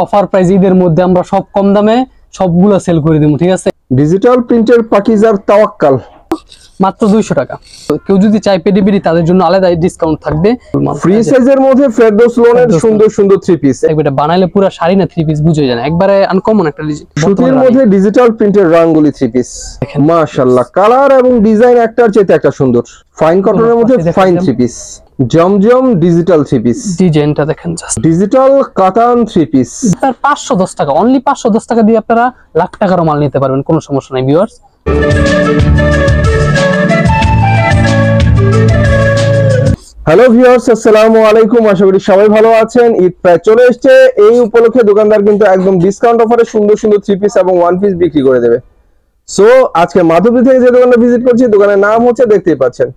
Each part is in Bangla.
অফার প্রাইস ঈদের মধ্যে আমরা সব কম দামে সবগুলো সেল করে দেবো, ঠিক আছে। ডিজিটাল প্রিন্টের পাকিজার তাওয়াক্কাল মাত্র 200 টাকা। কেউ যদি চাই পেডিবিডি তাদের জন্য আলাদা ডিসকাউন্ট থাকবে। ফ্রি সাইজের মধ্যে ফেরদৌস লোনের সুন্দর সুন্দর থ্রি পিস, এটা বানাইলে পুরো শাড়ি না থ্রি পিস বুঝে যায় না, একবারে আনকমন একটা সুতির মধ্যে ডিজিটাল প্রিন্টের রাঙ্গুলি থ্রি পিস। মাশাআল্লাহ, কালার এবং ডিজাইন একটার চেয়ে একটা সুন্দর। ফাইন কটনের মধ্যে ফাইন থ্রি পিস, জমজম ডিজিটাল থ্রি পিস, ডিজাইনটা দেখেন জাস্ট। ডিজিটাল কাতান থ্রি পিস। তার 510 টাকা, অনলি 510 টাকা দিয়ে আপনারা লাখ টাকার মাল নিতে পারবেন, কোনো সমস্যা নাই ভিউয়ার্স। হ্যালো ভিউয়ার্স, আসসালামু আলাইকুম। আশা করি সবাই ভালো আছেন। ঈদ প্রায় চলে এসেছে, এই উপলক্ষে দোকানদার কিন্তু একদম ডিসকাউন্ট অফারে সুন্দর সুন্দর থ্রি পিস এবং ওয়ান পিস বিক্রি করে দেবে। সো আজকে মাধবদী থেকে যে দোকানটা ভিজিট করছি, দোকানের নাম হচ্ছে, দেখতেই পাচ্ছেন,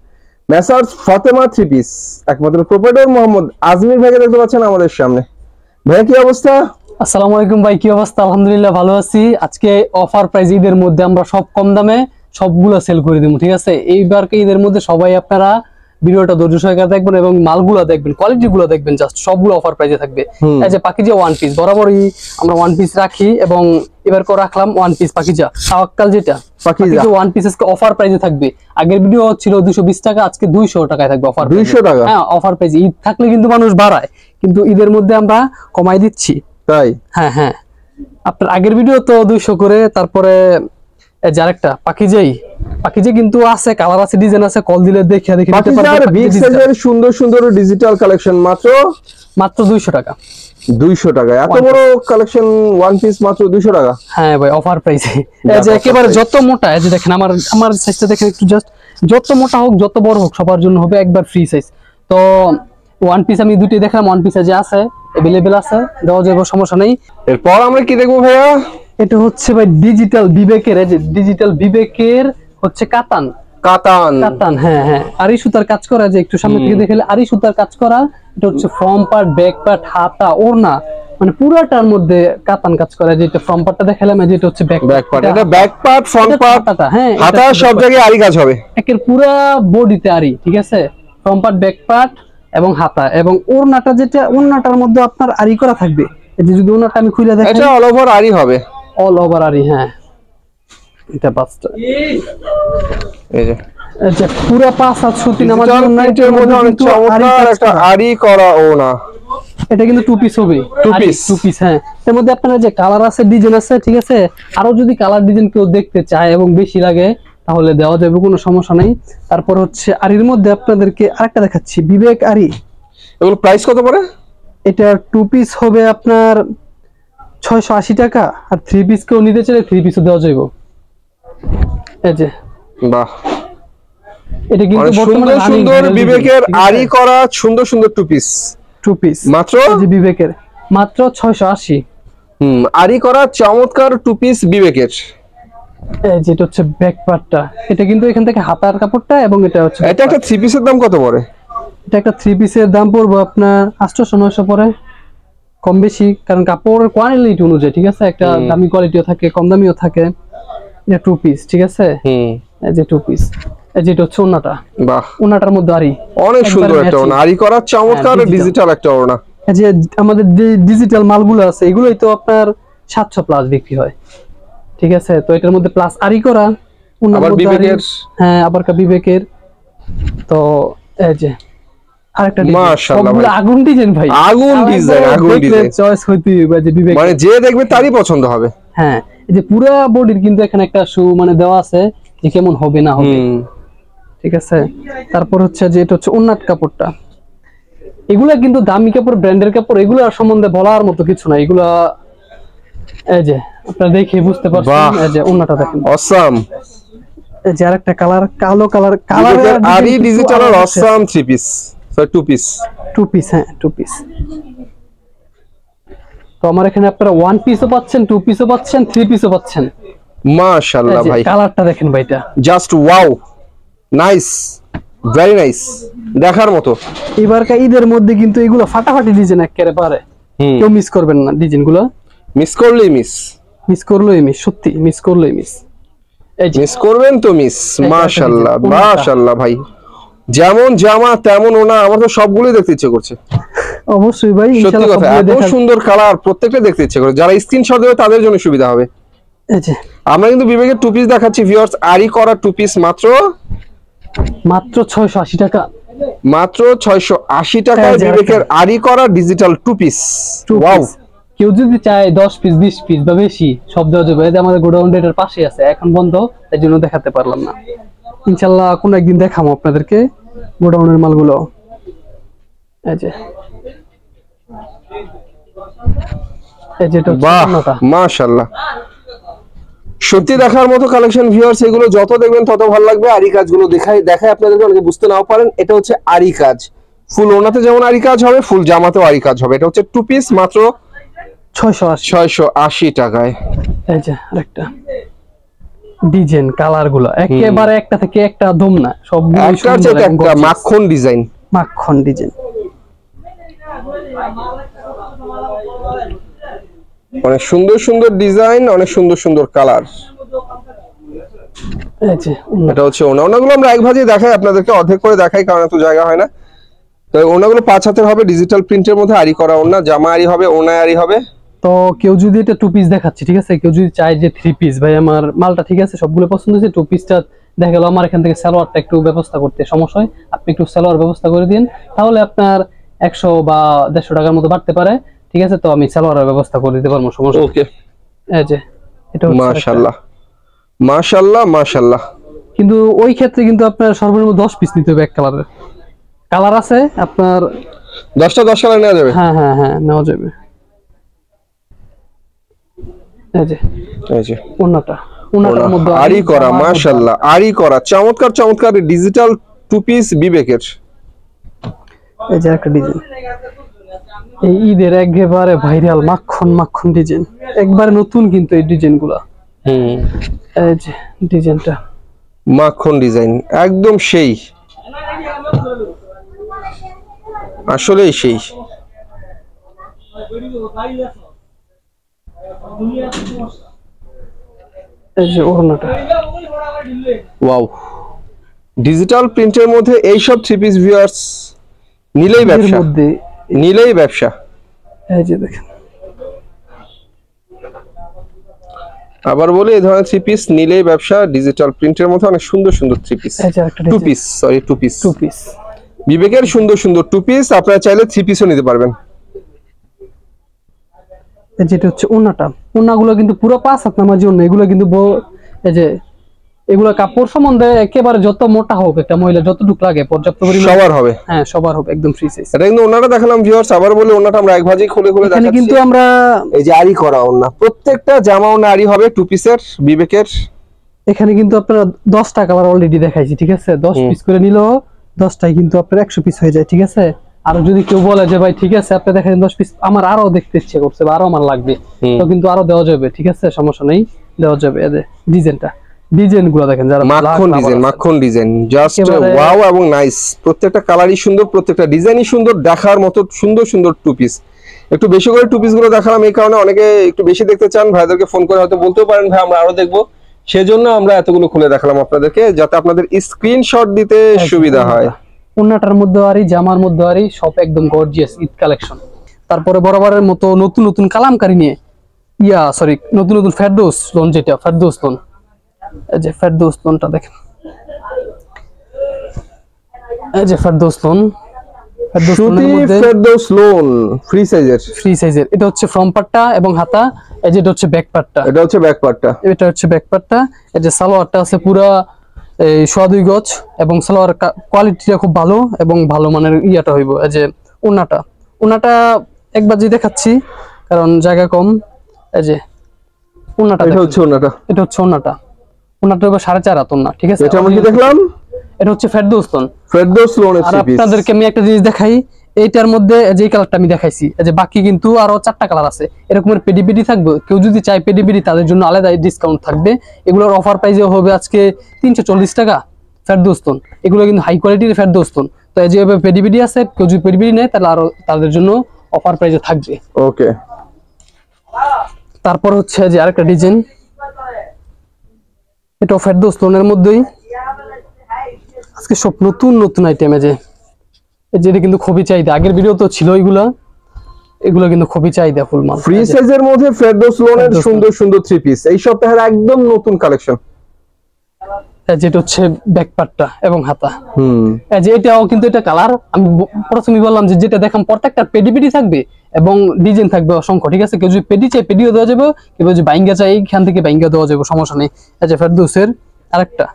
মেসার্স ফাতেমা থ্রি পিস। একমাত্র প্রোপাইটর মোহাম্মদ আজমির ভাইকে দেখতে পাচ্ছেন আমাদের সামনে। ভাইয়া কি অবস্থা? আসসালামু আলাইকুম ভাই, কি অবস্থা? আলহামদুলিল্লাহ ভালো আছি। আজকে অফার প্রাইস ঈদের মধ্যে আমরা সব কম দামে সবগুলো সেল করে দেবো, ঠিক আছে। এইবারকে ঈদের মধ্যে সবাই আপনারা ভিডিওটা ধৈর্য সহকারে দেখবেন এবং মালগুলো দেখবেন, কোয়ালিটি গুলো দেখবেন, জাস্ট সবগুলো অফার প্রাইসে থাকবে। এই যে পাকিজা ওয়ান পিস, বরাবরই আমরা ওয়ান পিস রাখি এবং এবার করে রাখলাম ওয়ান পিস পাকিজা তাওয়াক্কাল, যেটা পাকিজা ওয়ান পিস আজকে অফার প্রাইসে থাকবে। আগের ভিডিও ছিল 220 টাকা, আজকে 200 টাকায় থাকবে অফার। 200 টাকা? হ্যাঁ, অফার প্রাইস। ঈদ থাকলে কিন্তু মানুষ বাড়ায়, কিন্তু ঈদের মধ্যে আমরা কমাই দিচ্ছি। তাই? হ্যাঁ হ্যাঁ, আপনার আগের ভিডিও তো 200 করে, তারপরে আরেকটা পাকিজা কিন্তু আছে, কালার আছে, ডিজাইন আছে, কল দিলে দেখে দেখে নিতে পারবেন। পাকিজার বিগ সাইজের সুন্দর সুন্দর ডিজিটাল কালেকশন মাত্র 200 টাকা। 200 টাকা? এত বড় কালেকশন ওয়ান পিস মাত্র 200 টাকা? হ্যাঁ ভাই, অফার প্রাইসে। এই যে একেবারে যত মোটা, এই যে দেখেন আমার সাইজটা দেখেন একটু, জাস্ট যত মোটা হোক যত বড় হোক সবার জন্য হবে একবার ফ্রি সাইজ। তো ওয়ান পিস আমি দুটোই দেখলাম, ওয়ান পিস যে আছে अवेलेबल আছে, দেওয়া যাবে, সমস্যা নেই। এরপর আমরা কি দেখবো ভাইয়া? এটা হচ্ছে ভাই ডিজিটাল বিবেকের, এই যে ডিজিটাল বিবেকের হচ্ছে কাতান। হ্যাঁ হ্যাঁ, আরি সুতার কাজ করা, যে একটু সামনে থেকে দেখলে আরি সুতার কাজ করা। এটা হচ্ছে ফ্রন্ট পার্ট, ব্যাক পার্ট, হাতা, ওড়না, মানে পুরাটার মধ্যে কাতান কাজ করা। যেটা ফ্রন্ট পার্টটা দেখালাম, যেটা হচ্ছে ব্যাক পার্ট। এটা ব্যাক পার্ট, ফ্রন্ট পার্ট, হ্যাঁ, হাতা সব জায়গায় আরি কাজ হবে, একের পুরো বডিতে আরি, ঠিক আছে। ফ্রন্ট পার্ট, ব্যাক পার্ট এবং হাতা, এবং ওড়নাটা, যেটা ওড়নাটার মধ্যে আপনার আরি করা থাকবে। এই যে যদি ওড়নাটা আমি খুলে দেখাই, এটা অল ওভার আরি হবে, অল ওভার আরি। হ্যাঁ, এটা পাঁচটা, এই যে আচ্ছা, পুরো পাঁচ হাত সুতি নামার জন্য এর মধ্যে অনেক চমৎকার একটা আরি করা ওনা। এটা কিন্তু টু পিস হবে, টু পিস। হ্যাঁ, এর মধ্যে আপনার যে কালার আছে, ডিজাইন আছে, ঠিক আছে। আরো যদি কালার ডিজাইন কেউ দেখতে চায় এবং বেশি লাগে তাহলে দেওয়া যাবে, কোনো সমস্যা নেই। তারপর হচ্ছে আরির মধ্যে আপনাদেরকে আরেকটা দেখাচ্ছি, বিবেক আরি। এগুলো প্রাইস কত পড়ে? এটা টু পিস হবে আপনার 680 টাকা, আর থ্রি পিস কেউ নিতে চাইলে থ্রি পিসও দেওয়া যাবে। এই যে বাহ, এটা কিন্তু সুন্দর সুন্দর বিবেকের আরি করা সুন্দর সুন্দর টু পিস মাত্র, যে বিবেকের মাত্র 680। আরি করা চমৎকার টু পিস বিবেকের। এই যেটা হচ্ছে ব্যাক পার্টটা, এটা কিন্তু এখান থেকে হাতার কাপড়টা, এবং এটা হচ্ছে, এটা একটা থ্রি পিসের দাম কত পড়ে? এটা একটা থ্রি পিসের দাম পড়বে আপনার 800-900 পরে, কম বেশি, কারণ কাপড়ের কোয়ালিটি অনুযায়ী, ঠিক আছে। একটা দামি কোয়ালিটিও থাকে, কম দামিও থাকে। এটা টু পিস, ঠিক আছে। এই যে টু পিস, এই যেটা হচ্ছে ওড়নাটা, বাহ, ওড়নাটার মধ্যে আরি, অনেক সুন্দর একটা ওড়না, আরি করা চমৎকার ডিজিটাল একটা ওড়না। এই যে আমাদের ডিজিটাল মালগুলো আছে, এগুলোই তো আপনার 700 প্লাস বিক্রি হয়, ঠিক আছে। তো এটার মধ্যে প্লাস আরি করা, আবার বিবেকের, হ্যাঁ, আবার বিবেকের। তো এই যে আরেকটা মাশাআল্লাহ ভাই, আগুন ডিজাইন ভাই, আগুন ডিজাইন চয়েস হইতে হবে, যে বিবেক মানে যে দেখবে তারই পছন্দ হবে। হ্যাঁ, এই যে পুরো বডির কিন্তু এখানে একটা শু মানে দেওয়া আছে, যে কেমন হবে না হবে, ঠিক আছে। তারপর হচ্ছে যে এটা হচ্ছে ওন্নাট কাপড়টা, এগুলা কিন্তু দামি কাপড়, ব্র্যান্ডের কাপড়, এগুলা সম্বন্ধে বলার মতো কিছু না। এগুলা এই যে আপনারা দেখে বুঝতে পারছেন, এই যে ওন্নাটা দেখেন, অসাম। এই যে আরেকটা কালার, কালো কালার, আরি digital awesome three piece, two piece, হ্যাঁ, টু পিস। তো আমার এখানে আপনারা ওয়ান পিসও পাচ্ছেন, টু পিসও পাচ্ছেন, থ্রি পিসও পাচ্ছেন। মাশাআল্লাহ ভাই, কালারটা দেখেন ভাই, এটা just wow, nice, very nice, দেখার মতো। এবারকার ঈদের মধ্যে কিন্তু এগুলো ফাটাফাটি ডিজাইন একেবারে, কেউ মিস করবেন না। ডিজাইনগুলো মিস করলেই মিস, সত্যি মিস করলেই মিস। মিস করবেন তো মিস। মাশাআল্লাহ মাশাআল্লাহ ভাই, যেমন জামা তেমন ওনা, আমার তো সবগুলোই দেখতে ইচ্ছে করছে। অবশ্যই ভাই, সত্যি ইনশাআল্লাহ কথা, এত সুন্দর কালার, প্রত্যেকটা দেখতে ইচ্ছে করে। যারা স্ক্রিনশট দেবে তাদের জন্য সুবিধা হবে। এই যে আমরা কিন্তু বিবেকের টু পিস দেখাচ্ছি ভিউয়ার্স, আরি করা টু পিস মাত্র 680 টাকা। মাত্র 680 টাকায় বিবেকের আরি করা ডিজিটাল টু পিস। ওয়াও, কেউ যদি চায় 10 পিস 20 পিস বা বেশি সব দেওয়া যাবে। এই যে আমাদের গোডাউন এটার পাশে আছে, এখন বন্ধ, তাই জন্য দেখাতে পারলাম না। ইনশাআল্লাহ কোনো একদিন দেখাবো আপনাদেরকে গোডাউনের মালগুলো। এই যে বাহ মাশাআল্লাহ, সত্যি দেখার মতো কালেকশন ভিউয়ার্স। এগুলো যত দেখবেন তত ভালো লাগবে। আরি কাজগুলো দেখায় আপনাদেরকে, অনেকে বুঝতে নাও পারেন। এটা হচ্ছে আরি কাজ, ফুল ওনাতে যেমন আরি কাজ হবে, ফুল জামাতেও আরি কাজ হবে। এটা হচ্ছে টু পিস মাত্র 680 টাকায়। এই যে আরেকটা ডিজাইন, কালার গুলো একেবারে একটা থেকে একটা দম না, সবগুলো একটার চেয়ে একটা মাখন ডিজাইন, মাখন ডিজাইন। অনেক সুন্দর সুন্দর ডিজাইন, অনেক সুন্দর সুন্দর কালার। এই যে এটা হচ্ছে ওনাগুলো আমরা এক ভাজে দেখাই আপনাদেরকে, অর্ধেক করে দেখাই কারণ এত জায়গা হয় না। তো ওনাগুলো 5 হাতের হবে, ডিজিটাল প্রিন্টের মধ্যে আরি করা ওনা, জামা আরি হবে, ওনা আরি হবে। তো কেউ যদি এটা টু পিস দেখাচ্ছি, ঠিক আছে, কেউ যদি চায় যে 3 পিস, ভাই আমার মালটা ঠিক আছে সবগুলো পছন্দ হয়েছে, টু পিসটা দেখা গেল আমার এখান থেকে সালোয়ারটা একটু ব্যবস্থা করতে সমস্যা হয়, আপনি একটু সালোয়ার ব্যবস্থা করে দিন, তাহলে আপনার 100 বা 150 টাকার মতো বাড়তে পারে, ঠিক আছে, তো আমি সালোয়ারের ব্যবস্থা করে দিতে পারবো, সমস্যা। ওকে, এই যে এটা হচ্ছে মাশাআল্লাহ মাশাআল্লাহ মাশাআল্লাহ। কিন্তু ওই ক্ষেত্রে কিন্তু আপনার সর্বনিম্ন 10 পিস নিতে হবে। এক কালারের কালার আছে আপনার 10টা 10 কালার নেওয়া যাবে। হ্যাঁ হ্যাঁ হ্যাঁ, নেওয়া যাবে। এই যে ওনাটার মধ্যে আরি করা, মাশাআল্লাহ, আরি করা চমৎকার চমৎকার ডিজিটাল টু পিস বিবেকের। এই যে একটা ডিজাইন, এই ঈদের একেবারে ভাইরাল মাখন মাখন ডিজাইন, একবারে নতুন কিন্তু এই ডিজাইনগুলো। এই যে ডিজাইনটা মাখন ডিজাইন, একদম সেই, আসলেই সেই। এই যে ওড়নাটা, ওয়াও, ডিজিটাল প্রিন্টের মধ্যে এইসব থ্রি পিস ভিউয়ার্স নিলেই ব্যবসা, নিলেই ব্যবসা। এই যে দেখেন, আবার বলি, এই ধরনের থ্রি পিস নিলেই ব্যবসা। ডিজিটাল প্রিন্টের মধ্যে অনেক সুন্দর সুন্দর three piece, two piece, sorry two piece বিবেকের সুন্দর সুন্দর টু পিস। আপনারা চাইলে থ্রি পিসও নিতে পারবেন। যেটা হচ্ছে ওন্নাটা, ওন্নাগুলো কিন্তু পুরো 5 হাত নামার জন্য। এগুলো কিন্তু এই যে এগুলো কাপড় সম্বন্ধে একেবারে যত মোটা হোক একটা মহিলা যতটুকু লাগে পর্যাপ্ত পরিমাণ সবার হবে। হ্যাঁ সবার হবে, একদম ফ্রি সাইজ। এটা কিন্তু ওন্নাটা দেখালাম ভিউয়ার্স, আবার বলি ওন্নাটা আমরা এক ভাজি খুলে খুলে দেখাচ্ছি। কিন্তু আমরা এই যে আরি করা ওন্না, প্রত্যেকটা জামা ওন্না আরি হবে টু পিসের বিবেকের। এখানে কিন্তু আপনারা 10টা কালার অলরেডি দেখাইছি, ঠিক আছে, 10 পিস করে নিলেও 10টাই কিন্তু আপনার 100 পিস হয়ে যায়, ঠিক আছে। আর যদি কেউ বলে যে ভাই ঠিক আছে আপনি দেখেন 10 পিস, আমার আরো দেখতে ইচ্ছে করছে বা আরো আমার লাগবে, তো কিন্তু আরো দেওয়া যাবে, ঠিক আছে, সমস্যা নেই, দেওয়া যাবে। এই যে ডিজাইনগুলো দেখেন, যারা মাখন ডিজাইন জাস্ট ওয়াও এবং নাইস। প্রত্যেকটা কালারই সুন্দর, প্রত্যেকটা ডিজাইনই সুন্দর, দেখার মতো সুন্দর সুন্দর টু পিস। একটু বেশি করে টু পিস গুলো দেখালাম এই কারণে, অনেকে একটু বেশি দেখতে চান, ভাইদেরকে ফোন করে হয়তো বলতেও পারেন ভাই আমরা আরো দেখবো, সেজন্য আমরা এতগুলো খুলে দেখালাম আপনাদেরকে, যাতে আপনাদের স্ক্রিনশট দিতে সুবিধা হয়। ওন্নাটার মধ্যে আরি, জামার মধ্যে আরি, সব একদম গর্জিয়াস ঈদ কালেকশন। তারপরে বরাবরের মতো নতুন নতুন কালামকারী নিয়ে নতুন নতুন ফেরদৌস লোন, যেটা ফেরদৌস লোন, এই যে ফেরদৌস লোনটা দেখেন, এই যে Ferdous loan, Ferdous loan free সাইজের। এটা হচ্ছে ফ্রন্ট পার্টটা এবং হাতা, এই যে এটা হচ্ছে ব্যাক পার্টটা, এটা হচ্ছে ব্যাক পার্টটা। এই যে সালোয়ারটা আছে পুরা এই 2.5 গজ, এবং সালোয়ার কোয়ালিটিটা খুব ভালো এবং ভালো মানের ইয়াটা হইব। এই যে ওন্নাটা একবার যে দেখাচ্ছি কারণ জায়গা কম। এই যে ওন্নাটা, এটা হচ্ছে ওন্নাটা এবার 4.5 হাত ওন্না, ঠিক আছে। এটা আমরা কি দেখলাম, এটা হচ্ছে ফেরদৌস লোন। আর আপনাদেরকে আমি একটা জিনিস দেখাই, এইটার মধ্যে যে কালারটা আমি দেখাইছি, এই যে বাকি কিন্তু আরো 4টা কালার আছে, এরকমের পেডিবিডি থাকবে। কেউ যদি চায় পেডিবিডি, তাদের জন্য আলাদা ডিসকাউন্ট থাকবে। এগুলোর অফার প্রাইসে হবে আজকে 340 টাকা ফেরদৌস লোন। এগুলো কিন্তু হাই কোয়ালিটির ফেরদৌস লোন। তো এই যে পেডিবিডি আছে, কেউ যদি পেডিবিডি নেয় তাহলে আরো তাদের জন্য অফার প্রাইসে থাকবে। ওকে, তারপর হচ্ছে যে আরেকটা ডিজাইন, এটা ফেরদৌস লোনের মধ্যেই আজকে সব নতুন নতুন আইটেম যেটা কিন্তু খুবই চাহিদা, আগের ভিডিও তো ছিল এগুলো কিন্তু খুবই চাহিদা ফুল মাল। ফ্রি সাইজের মধ্যে ফেরদৌস লোনের সুন্দর সুন্দর থ্রি পিস, এই সপ্তাহের একদম নতুন কালেকশন। যেটা হচ্ছে ব্যাক পার্টটা এবং হাতা। যে এটাও কিন্তু এটা কালার আমি প্রথমে বললাম যে যেটা দেখাম প্রত্যেকটা পেডি পেডি থাকবে এবং ডিজাইন থাকবে অসংখ্য, ঠিক আছে? কেউ যদি পেডি চাই পেডিও দেওয়া যাবে, কেউ যদি বাইঙ্গা চাই এখান থেকে বাইঙ্গা দেওয়া যাবে, সমস্যা নেই। এই যে ফেরদৌসের আরেকটা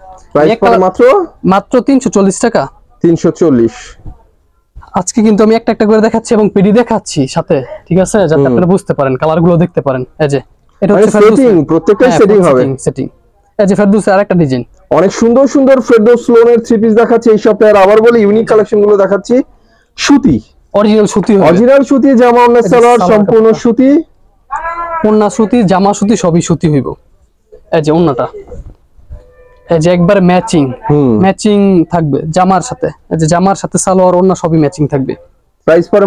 মাত্র 340 টাকা। 340। আজকে কিন্তু আমি একটা একটা করে দেখাচ্ছি এবং পেডি দেখাচ্ছি সাথে, ঠিক আছে? যাতে আপনারা বুঝতে পারেন, কালার গুলো দেখতে পারেন। এই যে এটা হচ্ছে সেটিং, প্রত্যেকটাই সেটিং হবে। সেটিং। এই যে ফেরদৌসের আরেকটা ডিজাইন, অনেক সুন্দর সুন্দর ফেরদৌস লোনের থ্রি পিস দেখাচ্ছি এই সপ্তাহে। আবার বলি ইউনিক কালেকশন গুলো দেখাচ্ছি। সুতি, অরিজিনাল সুতি হবে, অরিজিনাল সুতি, জামা ওন্না সালোয়ার সম্পূর্ণ সুতি, ওন্না সুতি, জামা সুতি, সবই সুতি হইব। এই যে ওন্নাটা, এই যে একবার ম্যাচিং ম্যাচিং থাকবে জামার সাথে। এই যে জামার সাথে সালোয়ার ওন্না সবই ম্যাচিং থাকবে। প্রাইস পড়ে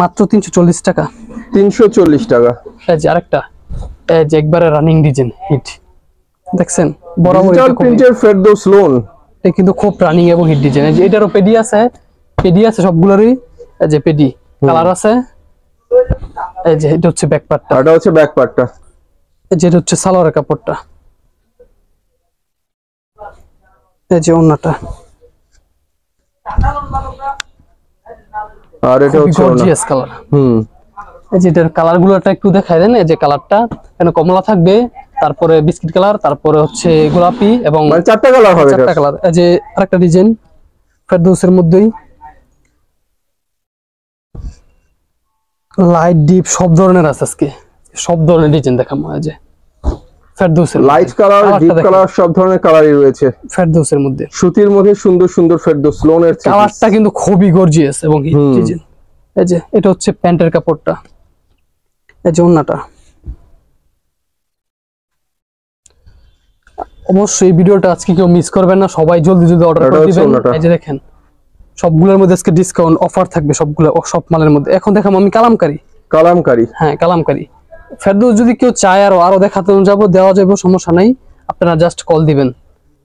মাত্র 340 টাকা। 340 টাকা। এই যে আরেকটা, এই যে একবারে রানিং ডিজাইন হিট, দেখছেন? বরাবর ডিজিটাল প্রিন্টের ফেরদৌস লোন, এটা কিন্তু খুব রানিং এবং হিট ডিজাইন। এই যে এটারও পেডি আছে সবগুলোরই। এই যে পেডি কালার আছে। এই যে এটা হচ্ছে ব্যাক পার্টটা, এটা হচ্ছে ব্যাক পার্টটা। এই যে এটা হচ্ছে সালোয়ারের কাপড়টা। এই যে ওন্নাটা, আর এটা হচ্ছে গর্জিয়াস কালার। এই যে এটার কালার গুলোটা একটু দেখাই দেন। এই যে কালারটা এখানে কমলা থাকবে, তারপরে বিস্কিট কালার, তারপরে হচ্ছে গোলাপি এবং মানে চারটা কালার হবে। চারটা কালার। এই যে আরেকটা ডিজাইন ফেরদৌসের মধ্যেই, লাইট ডিপ সব ধরনের আছে আজকে, সব ধরনের ডিজাইন দেখাবো। এই যে ফেরদৌসের লাইট কালার, ডিপ কালার, সব ধরনের কালারই রয়েছে ফেরদৌসের মধ্যে। সুতির মধ্যে সুন্দর সুন্দর ফেরদৌস লোনের কালারটা কিন্তু খুবই গর্জিয়াস এবং হিট ডিজাইন। এই যে এটা হচ্ছে প্যান্টের কাপড়টা। এই যে ওন্নাটা। অবশ্যই এই ভিডিওটা আজকে কেউ মিস করবেন না, সবাই জলদি জলদি অর্ডার করে দিবেন। এই যে দেখেন সবগুলোর মধ্যে আজকে ডিসকাউন্ট অফার থাকবে, সবগুলো সব মালের মধ্যে। এখন দেখাম আমি কালামকারী। হ্যাঁ কালামকারী ফেরদৌস যদি কেউ চায় আরো দেখাতে দেওয়া যাবে, সমস্যা নাই। আপনারা জাস্ট কল দিবেন,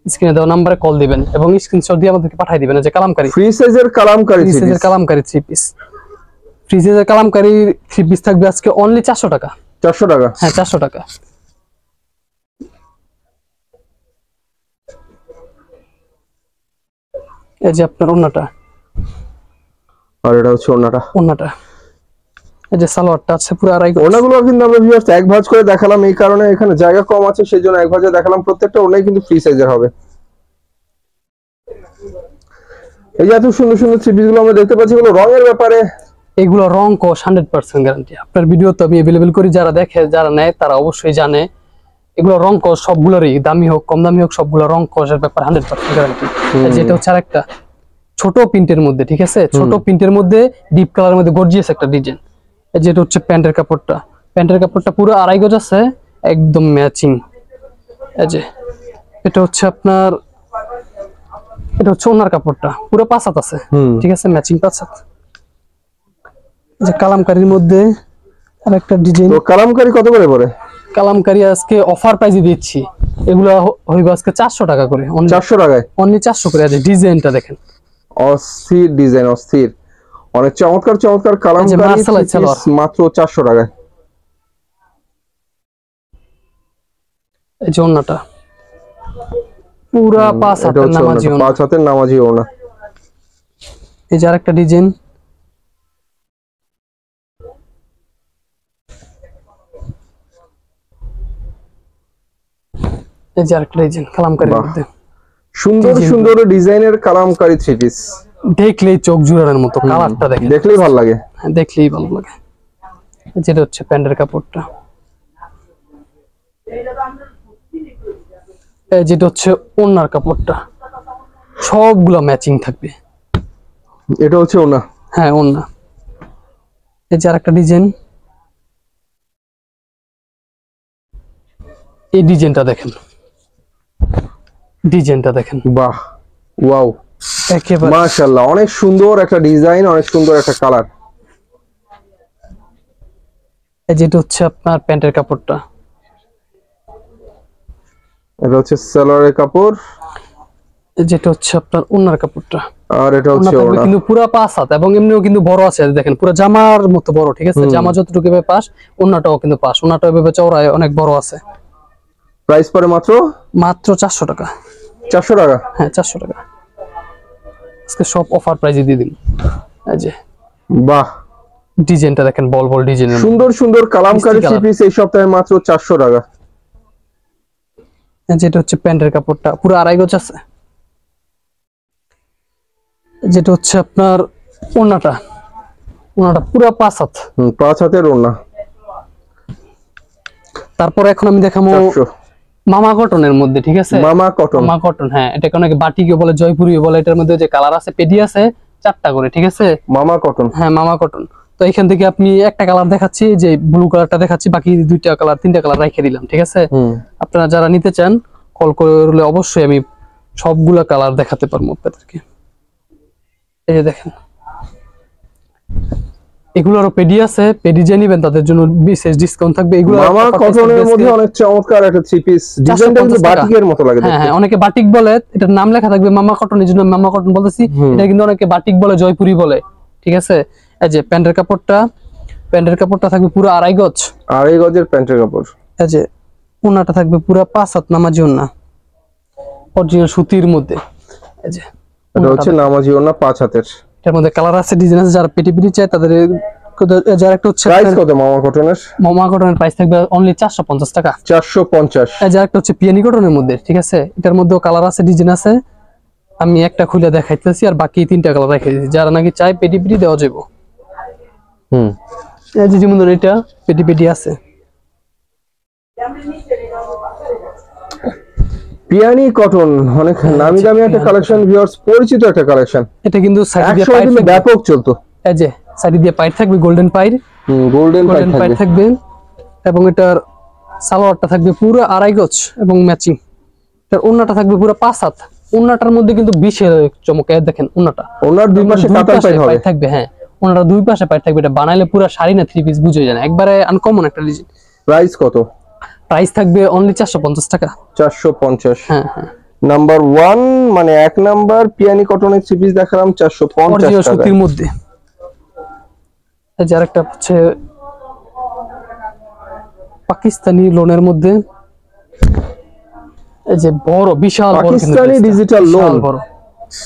স্ক্রিনে দেওয়া নাম্বারে কল দিবেন এবং স্ক্রিনশট দিয়ে আমাদেরকে পাঠিয়ে দিবেন। যে কালামকারী ফ্রি সাইজের কালামকারী থ্রি পিস, ফ্রি সাইজের কালামকারী থ্রি পিস থাকবে আজকে অনলি 400 টাকা। 400 টাকা? হ্যাঁ 400 টাকা। এই যে আপনার ওন্নাটা, আর এটা হচ্ছে ওন্নাটা। এই যে সালোয়ারটা আছে পুরো আড়াই গজ। ওন্নাগুলো কিন্তু আমরা ভিউয়ার্স এক ভাঁজ করে দেখালাম, এই কারণে এখানে জায়গা কম আছে সেজন্য এক ভাঁজে দেখালাম। প্রত্যেকটা ওন্নাই কিন্তু ফ্রি সাইজের হবে। এই যে এত সুন্দর সুন্দর থ্রি পিস গুলো আমরা দেখতে পাচ্ছি, এগুলো রঙের ব্যাপারে, এগুলো রং কস 100% গ্যারান্টি। আপনার ভিডিও তো আমি अवेलेबल করি, যারা দেখে যারা নেয় তারা অবশ্যই জানে এগুলো রং কস সবগুলোরই, দামি হোক কম দামি হোক সবগুলো রং কসের ব্যাপার 100% গ্যারান্টি। যেটা হচ্ছে আরেকটা ছোট প্রিন্টের মধ্যে, ঠিক আছে? ছোট প্রিন্টের মধ্যে ডিপ কালারের মধ্যে গর্জিয়াস একটা ডিজাইন। যেটা হচ্ছে প্যান্টের কাপড়টা পুরো আড়াই গজ আছে, একদম ম্যাচিং। এই যে এটা হচ্ছে আপনার, এটা হচ্ছে ওনার কাপড়টা পুরো 5 হাত আছে, ঠিক আছে? ম্যাচিং 5 হাত। যে কালামকারীর মধ্যে আরেকটা ডিজাইন। তো কালামকারী কত করে পড়ে? কালামকারী আজকে অফার প্রাইসে দিচ্ছি, এগুলো হইবে আজকে 400 টাকা করে। 400 টাকায় অনলি 400 করে। আছে ডিজাইনটা দেখেন, অস্থির ডিজাইন, অস্থির, অনেক চমৎকার চমৎকার কালামকারী মাত্র 400 টাকায়। এই যে ওন্নাটা পুরা 5 হাতের নামাজি ওন্না, 5 হাতের নামাজি ওন্না। এই যে আরেকটা ডিজাইন, এই যে আরেকটা ডিজাইন কালামকারীর মধ্যে সুন্দর সুন্দর ডিজাইনের কালামকারী থ্রি পিস, দেখলেই চোখ জুড়ানোর মতো। কালারটা দেখেন, দেখলেই ভালো লাগে। হ্যাঁ দেখলেই ভালো লাগে। যেটা হচ্ছে প্যান্টের কাপড়টা, যেটা হচ্ছে ওন্নার কাপড়টা, সবগুলো ম্যাচিং থাকবে। এটা হচ্ছে ওন্না, হ্যাঁ ওন্না। এই যে আরেকটা ডিজাইন, এই ডিজাইনটা দেখেন, বাহ, ওয়াও, একেবারে মাশাআল্লাহ, অনেক সুন্দর একটা ডিজাইন, অনেক সুন্দর একটা কালার। এই যেটা হচ্ছে আপনার প্যান্টের কাপড়টা, এটা হচ্ছে সালোয়ারের কাপড়। যেটা হচ্ছে আপনার ওন্নার কাপড়টা, আর এটা হচ্ছে ওন্না থাকবে ওড়না। কিন্তু পুরো 5 হাত এবং এমনিও কিন্তু বড় আছে, দেখেন পুরো জামার মতো বড়, ঠিক আছে? জামা যতটুকু এভাবে পাশ, ওন্নাটাও কিন্তু পাশ, ওন্নাটাও এভাবে চওড়ায় অনেক বড় আছে। প্রাইস পড়ে মাত্র মাত্র 400 টাকা। 400 টাকা। হ্যাঁ 400 টাকা, আজকে সব অফার প্রাইসে দিয়ে দিন। এই যে বাহ, ডিজাইনটা দেখেন, বল বল ডিজাইনের, সুন্দর সুন্দর কালামকারী মিষ্টি থ্রি কালার। পিস এই সপ্তাহে মাত্র 400 টাকা। যেটা হচ্ছে প্যান্টের কাপড়টা পুরো 2.5 গজ আছে। যেটা হচ্ছে আপনার ওন্নাটা, ওন্নাটা পুরো 5 হাত। 5 হাতের ওড়না। তারপর এখন আমি দেখাবো 400 মামা কটনের মধ্যে, ঠিক আছে? মামা কটন। মামা কটন, হ্যাঁ এটাকে অনেকে বাটিকও বলে, জয়পুরিও বলে। এটার মধ্যে যে কালার আছে, পেডি আছে 4টা করে, ঠিক আছে? মামা কটন। হ্যাঁ মামা কটন। তো এখান থেকে আপনি একটা কালার দেখাচ্ছি, যে ব্লু কালারটা দেখাচ্ছি, বাকি 2টা কালার 3টা কালার রেখে দিলাম, ঠিক আছে? আপনারা যারা নিতে চান কল করলে অবশ্যই আমি সবগুলা কালার দেখাতে পারবো আপনাদেরকে। এই যে দেখেন, এগুলোরও পেডি আছে, পেডি যে নিবেন তাদের জন্য বিশেষ ডিসকাউন্ট থাকবে। এগুলো মামা কটনের মধ্যে অনেক চমৎকার একটা থ্রি পিস, ডিজাইনটা কিন্তু 450 টাকা। বাটিকের মতো লাগে হ্যাঁ দেখতে। হ্যাঁ, অনেকে বাটিক বলে, এটার নাম লেখা থাকবে মামা কটন, এই জন্য মামা কটন বলতেছি। এটা কিন্তু অনেকে বাটিক বলে, জয়পুরি বলে, ঠিক আছে? এই যে প্যান্টের কাপড়টা, প্যান্টের কাপড়টা থাকবে পুরো 2.5 গজ। 2.5 গজের প্যান্টের কাপড়। এই যে ওন্নাটা থাকবে পুরো 5 হাত নামাজি ওন্না, অরিজিনাল সুতির মধ্যে। এই যে এটা হচ্ছে নামাজি ওড়না 5 হাতের। এটার মধ্যে কালার আছে, ডিজাইন আছে, যারা পেটি পেটি চায় তাদের। যারা একটা হচ্ছে প্রাইস কত মামা কটনের? মামা কটনের প্রাইস থাকবে অনলি 450 টাকা। 450। যারা একটা হচ্ছে পিয়ানি কটনের মধ্যে, ঠিক আছে? এটার মধ্যেও কালার আছে, ডিজাইন আছে। আমি একটা খুলে দেখাইতেছি, আর বাকি 3টা কালার রেখে দিয়েছি, যারা নাকি চাই পেটি পেটি দেওয়া যাবে। এই যে যেমন ধরুন এটা পেটি পেটি আছে। পিয়ানি কটন অনেক নামি দামি একটা কালেকশন, ভিউয়ার্স পরিচিত একটা কালেকশন। এটা কিন্তু সাইড দিয়ে একসময় পাইপ কিন্তু থাকবে। ব্যাপক চলতো। এই যে সাইড দিয়ে পাইপ থাকবে, golden pipe, golden golden pipe থাকবে। এবং এটার সালোয়ারটা থাকবে পুরো 2.5 গজ এবং ম্যাচিং। এটার ওন্নাটা থাকবে পুরো 5 হাত। ওন্নাটার মধ্যে কিন্তু বিশেষ চমক, দেখেন ওন্নাটা, ওনার দুই পাশে কাতার পাইপ হবে থাকবে। হ্যাঁ ওন্নাটা 2 পাশে পাইপ থাকবে। এটা বানাইলে পুরো শাড়ি না 3 পিস বুঝে যায় না, একবারে আনকমন একটা ডিজাইন। প্রাইস কত? প্রাইস থাকবে অনলি 450 টাকা। 450। হ্যাঁ হ্যাঁ, নাম্বার 1 মানে 1 নাম্বার পিয়ানি কটনের থ্রি পিস দেখালাম 450 অরিজিনাল টাকা। সুতির মধ্যে। এই যে আরেকটা হচ্ছে পাকিস্তানি লোনের মধ্যে, এই যে বড় বিশাল বড় পাকিস্তানি ডিজিটাল লোন, বড়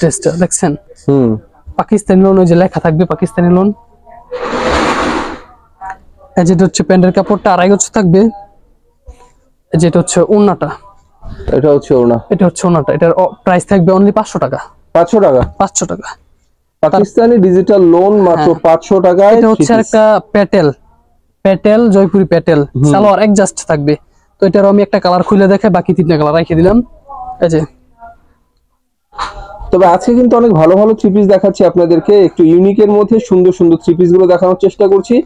টেস্টটা দেখছেন? হুম পাকিস্তানি লোন, ওই যে লেখা থাকবে পাকিস্তানি লোন। এই যেটা হচ্ছে প্যান্টের কাপড়টা 2.5 গজ থাকবে। এই যেটা হচ্ছে ওন্নাটা, এটা হচ্ছে ওনা, এটা হচ্ছে ওন্নাটা। এটার প্রাইস থাকবে অনলি 500 টাকা। 500 টাকা। 500 টাকা। পাকিস্তানি ডিজিটাল লোন মাত্র 500 টাকায়। এটা হচ্ছে একটা প্যাটেল, প্যাটেল জয়পুরি প্যাটেল, সালোয়ার অ্যাডজাস্ট থাকবে। তো এটারও আমি একটা কালার খুলে দেখে বাকি 3টা কালার রেখে দিলাম। এই যে তবে আজকে কিন্তু অনেক ভালো ভালো থ্রি পিস দেখাচ্ছি আপনাদেরকে, একটু ইউনিকের মধ্যে সুন্দর সুন্দর থ্রি পিস গুলো দেখানোর চেষ্টা করছি।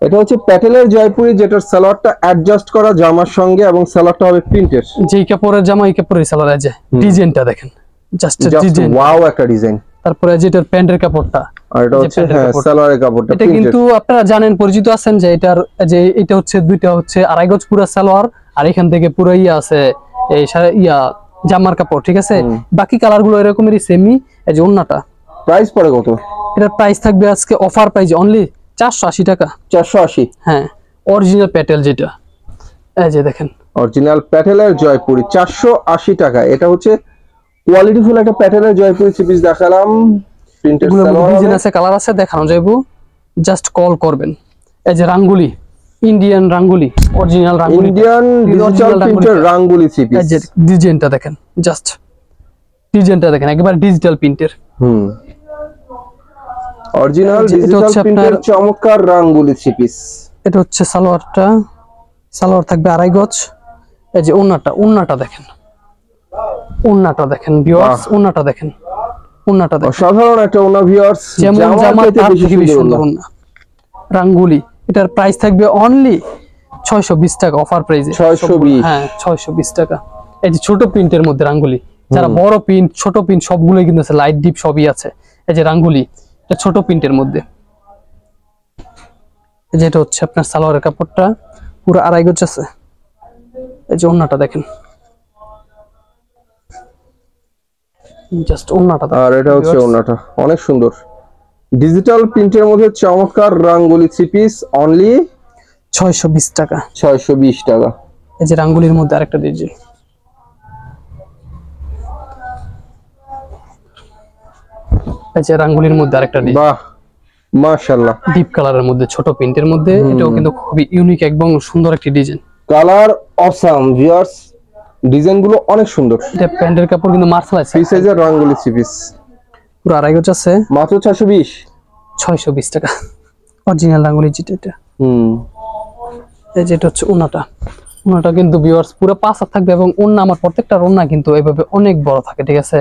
এটা হচ্ছে প্যাটেলের জয়পুরি, যেটার সালোয়ারটা অ্যাডজাস্ট করা জামার সঙ্গে এবং সালোয়ারটা হবে প্রিন্টের। যেই কাপড়ের জামা এই কাপড়ের সালোয়ার। এই যে ডিজাইনটা দেখেন, জাস্ট ডিজাইন, ওয়াও একটা ডিজাইন। তারপরে যেটার প্যান্টের কাপড়টা, আর এটা হচ্ছে হ্যাঁ সালোয়ারের কাপড়টা এটা কিন্তু আপনারা জানেন, পরিচিত আছেন যে এটার, যে এটা হচ্ছে 2টা হচ্ছে 2.5 গজ পুরো সালোয়ার, আর এখান থেকে পুরো ইয়া আছে এই জামার কাপড়, ঠিক আছে? বাকি কালার গুলো এরকমই সেমই। এই যে ওন্নাটা, প্রাইস পড়ে কত? এটার প্রাইস থাকবে আজকে অফার প্রাইস অনলি 480 টাকা। 480। হ্যাঁ অরিজিনাল প্যাটেল যেটা, এই যে দেখেন অরিজিনাল প্যাটেলের জয়পুরি 480 টাকা। এটা হচ্ছে কোয়ালিটিফুল একটা প্যাটেলের জয়পুরি থ্রি পিস দেখালাম, প্রিন্টেড সালোয়ার, ডিজাইন আছে, কালার আছে, দেখানো যাইবো, জাস্ট কল করবেন। এই যে রাঙ্গুলি, ইন্ডিয়ান রাঙ্গুলি, অরিজিনাল রাঙ্গুলি, ইন্ডিয়ান ডিজিটাল প্রিন্টের রাঙ্গুলি থ্রি পিস। এই যে ডিজাইনটা দেখেন, জাস্ট ডিজাইনটা দেখেন, একবার ডিজিটাল প্রিন্টের। অরিজিনাল ডিজিটাল প্রিন্টের চমৎকার রাঙ্গুলি থ্রি পিস। এটা হচ্ছে সালোয়ারটা, সালোয়ার থাকবে 2.5 গজ। এই যে ওন্নাটা, ওন্নাটা দেখেন, ওন্নাটা দেখেন ভিউয়ার্স, ওন্নাটা দেখেন, ওন্নাটা দেখেন অসাধারণ একটা ওন্না ভিউয়ার্স, যেমন জামা তার থেকে বেশি সুন্দর ওন্না। রাঙ্গুলি, এটার প্রাইস থাকবে অনলি 620 টাকা অফার প্রাইসে। 620। হ্যাঁ 620 টাকা। এই যে ছোট প্রিন্টের মধ্যে রাঙ্গুলি, যারা বড় প্রিন্ট ছোট প্রিন্ট সবগুলোই কিন্তু আছে, লাইট ডিপ সবই আছে। এই যে রাঙ্গুলি, এটা ছোট প্রিন্টের মধ্যে। যেটা হচ্ছে আপনার সালোয়ারের কাপড়টা পুরো 2.5 গজ আছে। এই যে ওন্নাটা দেখেন, জাস্ট ওন্নাটা। আর এটা হচ্ছে ওন্নাটা, অনেক সুন্দর ডিজিটাল প্রিন্টের মধ্যে চমৎকার রাঙ্গুলি থ্রি পিস, অনলি 620 টাকা। 620 টাকা। এই যে রাঙ্গুলির মধ্যে আরেকটা ডিজাইন, এই যে রাঙ্গুলির মধ্যে আরেকটা ডিজাইন, বাহ মাশাআল্লাহ, ডিপ কালারের মধ্যে ছোট প্রিন্টের মধ্যে, এটাও কিন্তু খুবই ইউনিক এবং সুন্দর একটি design. Colour awesome viewers, design গুলো অনেক সুন্দর। এটা প্যান্টের কাপড় কিন্তু মার্শালাইজ ফ্রি সাইজের রাঙ্গুলি থ্রি পিস, পুরো আড়াই গজ আছে, মাত্র 420। 620 টাকা অরিজিনাল রাঙ্গুলি যেটা এটা। এই যে এটা হচ্ছে ওন্নাটা, ওন্নাটা কিন্তু ভিউয়ার্স পুরো 5 হাত থাকবে এবং ওন্না আমার প্রত্যেকটা ওন্না কিন্তু এইভাবে অনেক বড় থাকে, ঠিক আছে,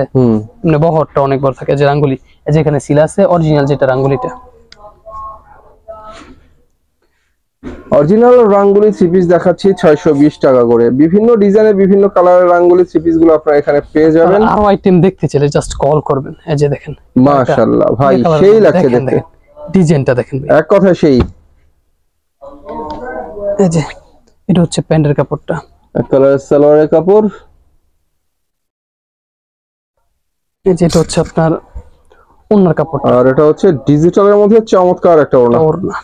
মানে বহরটা অনেক বড় থাকে। যে রাঙ্গুলি এই যে এখানে সিল আছে অরিজিনাল যেটা রাঙ্গুলিটা, অরিজিনাল রাঙ্গুলি থ্রি পিস দেখাচ্ছি 620 টাকা করে। বিভিন্ন ডিজাইনের বিভিন্ন কালারের রাঙ্গুলি থ্রি পিস গুলো আপনারা এখানে পেয়ে যাবেন। আরো আইটেম দেখতে চাইলে জাস্ট কল করবেন। এই যে দেখেন মাশাআল্লাহ ভাই, সেই লাগছে দেখতে, ডিজাইনটা দেখেন এক কথা সেই। এই যে এটা হচ্ছে প্যান্টের কাপড়টা, এক কালারের সালোয়ারের কাপড়। এই যে এটা হচ্ছে আপনার ওন্নার কাপড়টা, আর এটা হচ্ছে ডিজিটালের মধ্যে চমৎকার একটা ওড়না,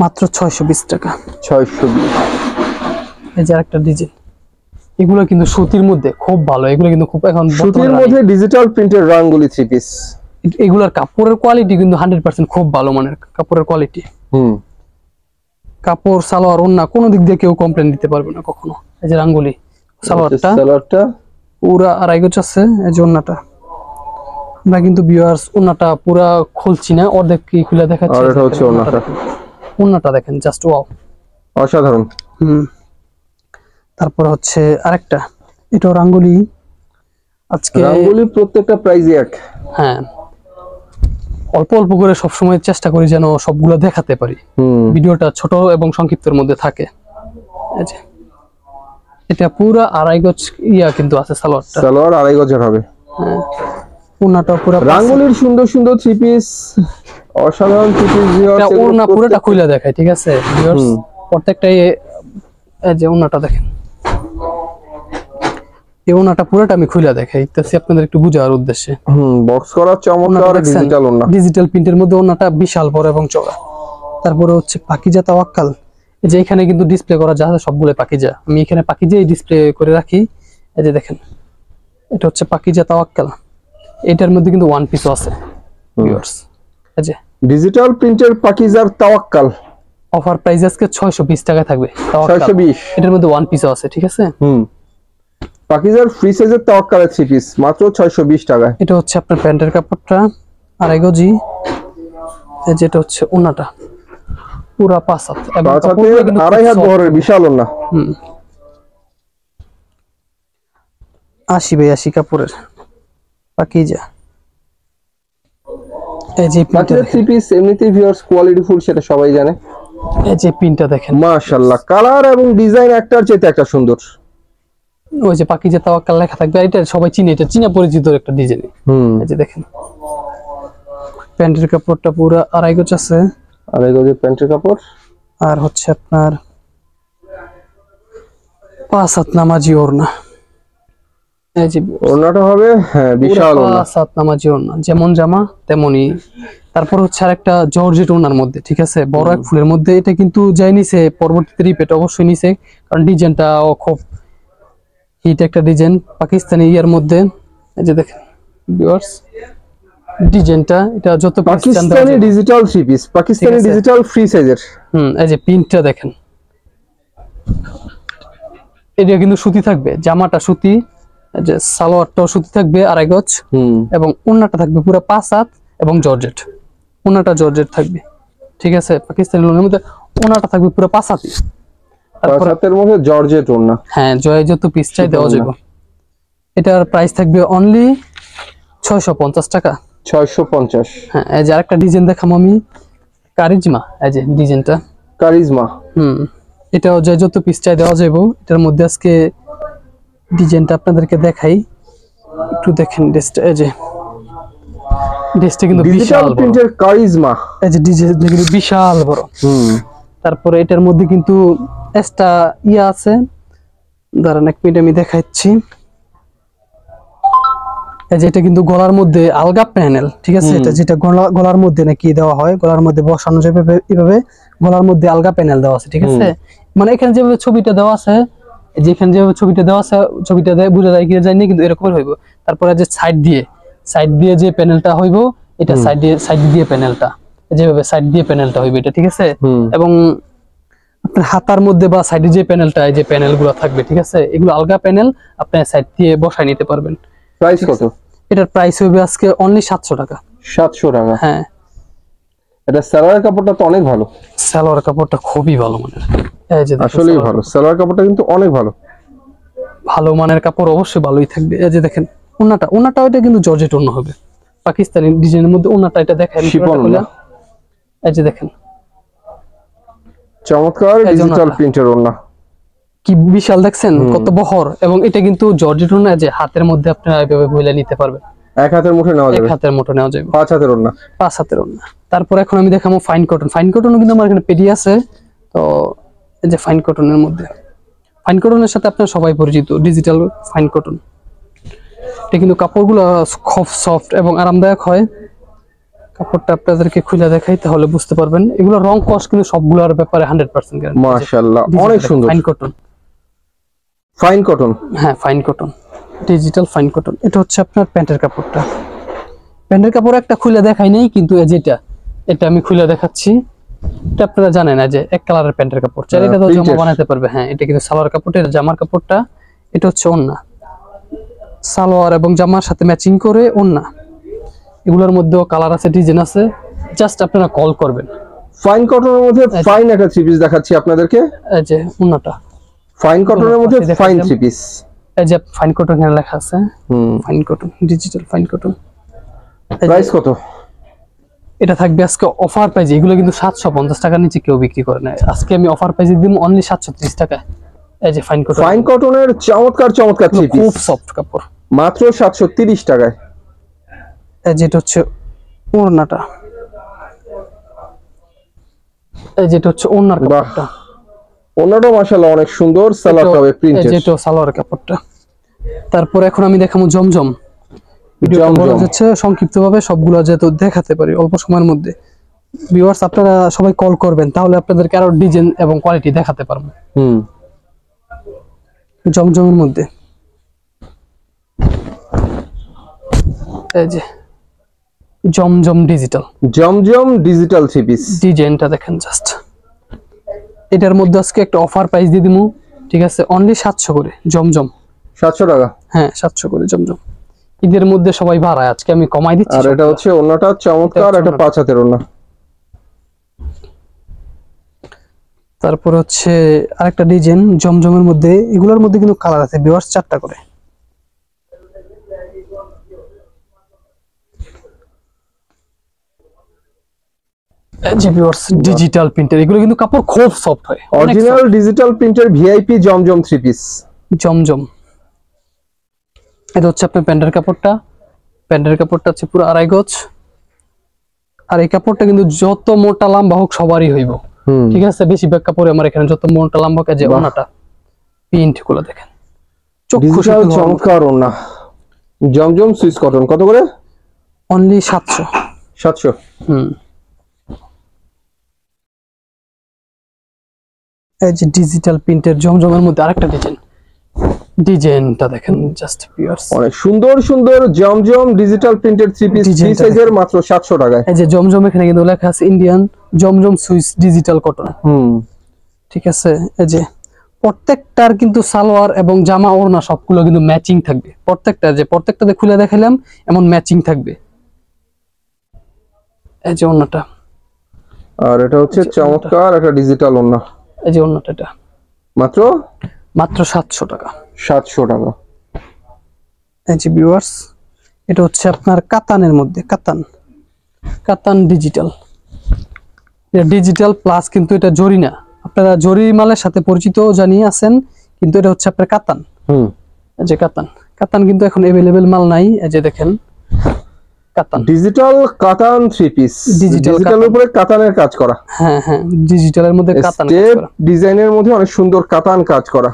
মাত্র 620 টাকা। 620। এই যে আরেকটা ডিজাইন, এগুলো কিন্তু সুতির মধ্যে খুব ভালো, এগুলো কিন্তু খুব এখন সুতির মধ্যে ডিজিটাল প্রিন্টের রাঙ্গুলি থ্রি পিস। এগুলোর কাপড়ের কোয়ালিটি কিন্তু 100% খুব ভালো মানের কাপড়ের কোয়ালিটি। কাপড় সালোয়ার ওন্না কোনো দিক দিয়ে কেউ কমপ্লেইন দিতে পারবে না কখনো। এই যে রাঙ্গুলি সালোয়ারটা পুরা আড়াই গজ আছে। এই যে ওন্নাটা আমরা কিন্তু ভিউয়ার্স ওন্নাটা পুরা খুলছি না, অর্ধেক কি খুলে দেখাচ্ছি। আর এটা হচ্ছে ওন্নাটা, ওন্নাটা দেখেন জাস্ট ওয়াও, অসাধারণ। তারপর হচ্ছে আরেকটা, এটা রাঙ্গুলি। আজকে রাঙ্গুলি প্রত্যেকটা প্রাইসই এক। হ্যাঁ, অল্প অল্প করে সবসময় চেষ্টা করি যেন সবগুলো দেখাতে পারি, ভিডিওটা ছোট এবং সংক্ষিপ্তের মধ্যে থাকে। এই যে এটা পুরো আড়াই গজ ইয়া কিন্তু আছে, সালোয়ার আড়াই গজের হবে। হ্যাঁ, ওন্নাটা পুরো রাঙ্গুলির সুন্দর সুন্দর থ্রি পিস, অসাধারণ থ্রি পিস। এটা ওন্না পুরোটা খুলে দেখায়, ঠিক আছে ভিউয়ার্স, প্রত্যেকটাই। এই যে ওন্নাটা দেখেন, এই ওন্নাটা পুরোটা আমি খুলে দেখাইতেছি আপনাদের একটু বোঝার উদ্দেশ্যে। বক্স করা চমৎকার ডিজিটাল ওন্না, ডিজিটাল প্রিন্টের মধ্যে ওন্নাটা বিশাল বড় এবং চওড়া। তারপরে হচ্ছে পাকিজা তাওয়াক্কাল, যে এখানে কিন্তু ডিসপ্লে করা যা আছে সবগুলো পাকিজা, আমি এখানে পাকিজাই ডিসপ্লে করে রাখি। এই যে দেখেন এটা হচ্ছে পাকিজা তাওয়াক্কাল, এটার মধ্যে কিন্তু ওয়ান পিসও আছে ভিউয়ার্স। এই যে ডিজিটাল প্রিন্টের পাকিজার তাওয়াক্কাল, অফার প্রাইস আজকে 620 টাকা থাকবে। 620, এটার মধ্যে ওয়ান পিসও আছে, ঠিক আছে। পাকিজার ফ্রি সাইজের তাওয়াক্কালের থ্রি পিস মাত্র 620 টাকা। এটা হচ্ছে আপনার প্যান্টের কাপড়টা আড়াই গজি। এই যেটা হচ্ছে ওন্নাটা পুরা 5 হাত এবং কাপড়টা কিন্তু আড়াই হাত বহরের বিশাল ওন্না। 80 বাই 80 কাপড়ের পাকিজা। এই যে পাকিজার থ্রি পিস এমনিতেই ভিউয়ার্স কোয়ালিটি ফুল, সেটা সবাই জানে। এই যে পিনটা দেখেন, মাশাআল্লাহ, কালার এবং ডিজাইন একটার চেয়ে একটা সুন্দর। ওই যে পাকিজা তাওয়াক্কাল লেখা থাকবে, এটা সবাই চিনে, এটা চীনা পরিচিত একটা ডিজাইন। এই যে দেখেন প্যান্টের কাপড়টা পুরো আড়াই গজ আছে, আড়াই গজের প্যান্টের কাপড়। আর হচ্ছে আপনার 5 হাত নামাজি ওড়না। এই যে ওড়নাটা হবে বিশাল ওড়না, 5 হাত নামাজি ওড়না, যেমন জামা তেমনই। তারপর হচ্ছে আরেকটা জর্জেট ওড়নার মধ্যে, ঠিক আছে, বড় এক ফুলের মধ্যে। এটা কিন্তু যাই নিছে, পরবর্তীতে রিপিট অবশ্যই নিছে, কারণ ডিজাইনটা খুব হিট একটা ডিজাইন পাকিস্তানি ইয়ার মধ্যে। এই যে দেখেন ভিউয়ার্স ডিজাইনটা, এটা যত Pakistani digital three piece, Pakistani digital free সাইজের। এই যে প্রিন্টটা দেখেন, এটা কিন্তু সুতি থাকবে, জামাটা সুতি, এই যে সালোয়ারটাও সুতি থাকবে আড়াই গজ, এবং ওন্নাটা থাকবে পুরো 5 হাত এবং জর্জেট। ওন্নাটা জর্জেট থাকবে, ঠিক আছে, পাকিস্তানি লোনের মধ্যে ওন্নাটা থাকবে পুরো 5 হাতি। তারপর হাতের মধ্যে জর্জেট ওন্না। হ্যাঁ, জয় যত পিস চাই দেওয়া যাবে। এটার প্রাইস থাকবে অনলি 650 টাকা। 650। হ্যাঁ, এই যে আরেকটা ডিজাইন দেখাম আমি, কারিজমা। এই যে ডিজাইনটা কারিজমা, এটাও জয় যত পিস চাই দেওয়া যাবে। এটার মধ্যে আজকে ডিজাইনটা আপনাদেরকে দেখাই, একটু দেখেন ড্রেসটা। এই যে ড্রেসটা কিন্তু বিশাল প্রিন্টের কারিজমা, এই যে ডিজাইনটা কিন্তু বিশাল বড়। তারপরে এটার মধ্যে কিন্তু এক্সট্রা ইয়া আছে, দাঁড়ান এক মিনিট আমি দেখাচ্ছি। এই যে এটা কিন্তু গলার মধ্যে আলগা প্যানেল, ঠিক আছে? এটা যেটা গলার মধ্যে নাকি দেওয়া হয়, গলার মধ্যে বসানো যাবে এইভাবে, গলার মধ্যে আলগা প্যানেল দেওয়া আছে, ঠিক আছে? মানে এখানে যেভাবে ছবিটা দেওয়া আছে, যেখানে যেভাবে ছবিটা দেওয়া আছে, ছবিটা বোঝা যায় কি যায়নি, কিন্তু এরকমই হইব। তারপরে যে সাইড দিয়ে যে প্যানেলটা হইব, এটা সাইড দিয়ে প্যানেলটা, যেভাবে সাইড দিয়ে প্যানেলটা হইবে এটা, ঠিক আছে? এবং আপনার হাতার মধ্যে বা সাইডে যে প্যানেলটা, এই যে প্যানেলগুলো থাকবে, ঠিক আছে? এগুলো আলগা প্যানেল, আপনি সাইড দিয়ে বসায় নিতে পারবেন। প্রাইস কত? এটার প্রাইস হবে আজকে অনলি 700 টাকা। 700 টাকা? হ্যাঁ। এটা সালোয়ার কাপড়টা তো অনেক ভালো। সালোয়ার কাপড়টা খুবই ভালো মানের, এই যে আসলেই ভালো, সালোয়ার কাপড়টা কিন্তু অনেক ভালো। ভালো মানের কাপড় অবশ্যই ভালোই থাকবে। এই যে দেখেন ওন্নাটা এটা কিন্তু জর্জেট ওন্না হবে, পাকিস্তানি ডিজাইনের মধ্যে ওন্নাটা এটা দেখেন, এই যে দেখেন চমৎকার ডিজিটাল প্রিন্টের ওন্না, কি বিশাল দেখছেন, কত বহর। এবং এটা কিন্তু জর্জেট ওন্না, যে হাতের মধ্যে আপনারা এইভাবে বইলে নিতে পারবেন, এক হাতের মুঠে নেওয়া যাবে, এক হাতের মুঠো নেওয়া যাবে, 5 হাতের ওন্না, 5 হাতের ওন্না। তারপর এখন আমি দেখাবো ফাইন কটনও কিন্তু আমার এখানে পেডি আছে। তো এই যে ফাইন কটনের মধ্যে, ফাইন কটনের সাথে আপনারা সবাই পরিচিত, ডিজিটাল ফাইন কটন। এটা কিন্তু কাপড়গুলো খুব সফট এবং আরামদায়ক হয়। কাপড়টা আপনাদেরকে খুলে দেখাই তাহলে বুঝতে পারবেন। এগুলো রং কস কিন্তু সবগুলোর ব্যাপারে 100% গ্যারান্টি। মাশাআল্লাহ, অনেক সুন্দর। ফাইন কটন, হ্যাঁ fine cotton, digital fine cotton. এটা হচ্ছে আপনার প্যান্টের কাপড়টা। প্যান্টের কাপড় একটা খুলে দেখাই নেই, কিন্তু এটা আমি খুলে দেখাচ্ছি। এটা আপনারা জানেন না যে এক কালারের প্যান্টের কাপড়, চাইলে এটা তো জামা বানাতে পারবে। হ্যাঁ, এটা কিন্তু সালোয়ার কাপড়, এটা জামার কাপড়টা। এটা হচ্ছে ওন্না, সালোয়ার এবং জামার সাথে ম্যাচিং করে ওন্না। এগুলোর মধ্যেও কালার আছে, ডিজাইন আছে, জাস্ট আপনারা কল করবেন। ফাইন কটনের মধ্যে ফাইন একটা থ্রি পিস দেখাচ্ছি আপনাদেরকে। এই যে ওন্নাটা ফাইন কটনের মধ্যে ফাইন থ্রি পিস, এই যে ফাইন কটন এখানে লেখা আছে, fine cotton, digital fine cotton. Price কত? এটা থাকবে আজকে অফার প্রাইসে, এগুলো কিন্তু 750 টাকার নিচে কেউ বিক্রি করে না। আজকে আমি অফার প্রাইসে দিব অনলি 730 টাকা। এই যে ফাইন কটনের চমৎকার থ্রি পিস, খুব সফট কাপড়, মাত্র 730 টাকায়। এই যেটা হচ্ছে ওড়নাটা, এই যেটা হচ্ছে ওড়নার কাপড়টা। ওড়নাটা মাশাআল্লাহ অনেক সুন্দর, সালোয়ারটা হবে প্রিন্টেড, এই যেটা সালোয়ার কাপড়টা। তারপর এখন আমি দেখাবো জমজম। ভিডিও বলা যাচ্ছে সংক্ষিপ্তভাবে, সবগুলো যেহেতু দেখাতে পারি অল্প সময়ের মধ্যে। ভিউয়ার্স আপনারা সবাই কল করবেন, তাহলে আপনাদেরকে আরো ডিজাইন এবং কোয়ালিটি দেখাতে পারবো। জমজমের মধ্যে এই যে জমজম ডিজিটাল থ্রি পিস, ডিজাইনটা দেখেন জাস্ট। এটার মধ্যে আজকে একটা অফার প্রাইস দিয়ে দিমু, ঠিক আছে? অনলি 700 করে জমজম। 700 টাকা? হ্যাঁ 700 করে জমজম। ঈদের মধ্যে সবাই ভাড়ায়, আজকে আমি কমাই দিচ্ছি। আর এটা হচ্ছে ওন্নাটা চমৎকার, এটা 5 হাতের ওন্না। তারপর হচ্ছে আরেকটা ডিজাইন জমজমের মধ্যে, এগুলোর মধ্যে কিন্তু কালার আছে ভিউয়ার্স, 4টা করে। জি ভিউয়ার্স, ডিজিটাল প্রিন্টার, এগুলো কিন্তু কাপড় খুব সফট হয়, অরিজিনাল ডিজিটাল প্রিন্টার ভিআইপি জমজম থ্রি পিস। জমজম, এটা হচ্ছে আপনার প্যান্টের কাপড়টা। প্যান্টের কাপড়টা হচ্ছে পুরো 2.5 গজ। আর এই কাপড়টা কিন্তু যত মোটা লম্বা হোক সবারই হইব, ঠিক আছে? বেশিরভাগ কাপড়ে আমার এখানে যত মোটা লম্বা কাজে ওনাটা প্রিন্ট গুলো দেখেন, ডিজিটাল চমৎকার ওন্না। জমজম সুইস কটন কত করে? অনলি 700। 700? এই যে ডিজিটাল প্রিন্টের জমজমের মধ্যে আরেকটা ডিজাইনটা দেখেন জাস্ট ভিউয়ার্স, অনেক সুন্দর জমজম digital printed three piece, free সাইজের, মাত্র 700 টাকায়। এই যে জমজম, এখানে কিন্তু লেখা আছে ইন্ডিয়ান জমজম সুইস ডিজিটাল কটন, ঠিক আছে? এই যে প্রত্যেকটার কিন্তু সালোয়ার এবং জামা ওড়না সবগুলো কিন্তু ম্যাচিং থাকবে, প্রত্যেকটাতে খুলে দেখালাম এমন ম্যাচিং থাকবে। এই যে ওড়নাটা, আর এটা হচ্ছে চমৎকার একটা ডিজিটাল ওড়না। এই যে ওড়নাটা, এটা মাত্র 700 টাকা। 700 টাকা। এই যে ভিউয়ার্স, এটা হচ্ছে আপনার কাতানের মধ্যে, কাতান ডিজিটাল প্লাস, কিন্তু এটা জরি না। আপনারা জরি মালের সাথে পরিচিত জানিয়ে আছেন, কিন্তু এটা হচ্ছে আপনার কাতান। এই যে কাতান কিন্তু এখন अवेलेबल মাল নাই। এই যে দেখেন কাতান, ডিজিটাল কাতান থ্রি পিস, ডিজিটাল উপরে কাতানের কাজ করা। হ্যাঁ ডিজিটালের মধ্যে কাতান কাজ করা, ডিজাইনের মধ্যে অনেক সুন্দর কাতান কাজ করা।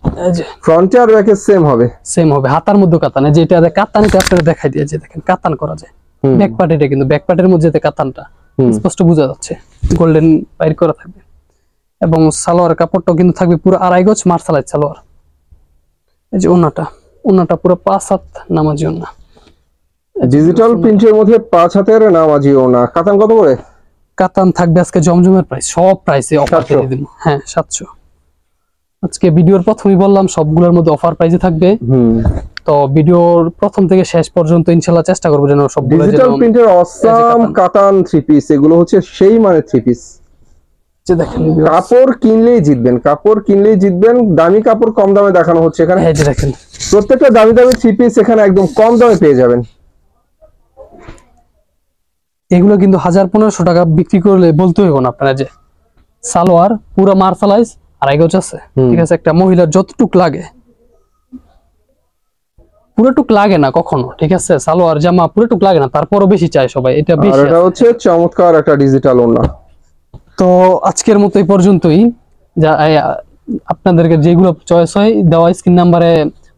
এই যে ফ্রন্টে আর ব্যাকে সেম হবে, সেম হবে, হাতার মধ্যে কাতান, এই যে এটা কাতানটা আপনারা দেখাই দিয়ে, যে দেখেন কাতান করা যায় ব্যাক পার্ট, এটা কিন্তু ব্যাক পার্টের মধ্যে যে কাতানটা স্পষ্ট বোঝা যাচ্ছে, গোল্ডেন বাইর করা থাকবে। এবং সালোয়ার কাপড়টাও কিন্তু থাকবে পুরো 2.5 গজ মার্শালাইজ সালোয়ার। এই যে ওন্নাটা পুরো 5 হাত নামাজি ওন্না, ডিজিটাল প্রিন্টের মধ্যে 5 হাতের নামাজি ওন্না। কাতান কত করে? কাতান থাকবে আজকে জমজমের প্রাইস, সব প্রাইসে অফার দিয়ে দিব। হ্যাঁ 700। আজকে ভিডিওর প্রথমেই বললাম সবগুলোর মধ্যে অফার প্রাইসে থাকবে। তো ভিডিওর প্রথম থেকে শেষ পর্যন্ত ইনশাআল্লাহ চেষ্টা করব যেন সবগুলো ডিজিটাল প্রিন্টের অসাম কাতান 3 পিস, এগুলো হচ্ছে সেই মানে 3 পিস। যে দেখেন কাপড় কিনলেই জিতবেন, কাপড় কিনলেই জিতবেন। দামি কাপড় কম দামে দেখানো হচ্ছে এখানে। এই যে দেখেন প্রত্যেকটা দামি দামি 3 পিস এখানে একদম কম দামে পেয়ে যাবেন। এগুলো কিন্তু 1000-1500 টাকা বিক্রি করলে বলতে হইব না আপনারা যে সালোয়ার পুরো মার্শালাইজ 2.5 গজ আছে, ঠিক আছে। একটা মহিলার যতটুক লাগে পুরোটুক লাগে না কখনো, ঠিক আছে। সালোয়ার জামা পুরোটুক লাগে না, তারপরও বেশি চায় সবাই, এটা আর বেশি। এটা হচ্ছে চমৎকার একটা ডিজিটাল ওন্না। তো আজকের মতো এই পর্যন্তই। যা আপনাদেরকে যেগুলো চয়েস হয় দেওয়া স্ক্রিন নাম্বারে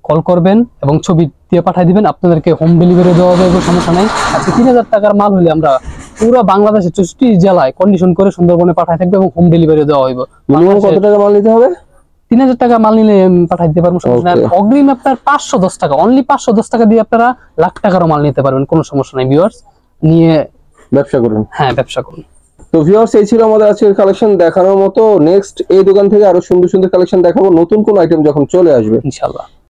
কল করবেন এবং ছবি দিয়ে পাঠিয়ে দিবেন, আপনাদেরকে হোম ডেলিভারি দেওয়া যাবে, সমস্যা নাই। আজকে 3000 টাকার মাল হলে আমরা পুরো বাংলাদেশে 64 জেলায় কন্ডিশন করে সুন্দরবনে পাঠাই থাকবে এবং হোম ডেলিভারি দেওয়া হইব। মিনিমাম কত টাকা মাল নিতে হবে? 3000 টাকা মাল নিলে পাঠাই দিতে পারবো, সমস্যা নাই। অগ্রিম আপনার 510 টাকা, অনলি 510 টাকা দিয়ে আপনারা লাখ টাকারও মাল নিতে পারবেন, কোনো সমস্যা নাই। ভিউয়ার্স নিয়ে ব্যবসা করুন। হ্যাঁ ব্যবসা করুন। তো ভিউয়ার্স এই ছিল আমাদের আজকের কালেকশন দেখানোর মতো। নেক্সট এই দোকান থেকে আরো সুন্দর সুন্দর কালেকশন দেখাবো, নতুন কোন আইটেম যখন চলে আসবে ইনশাআল্লাহ।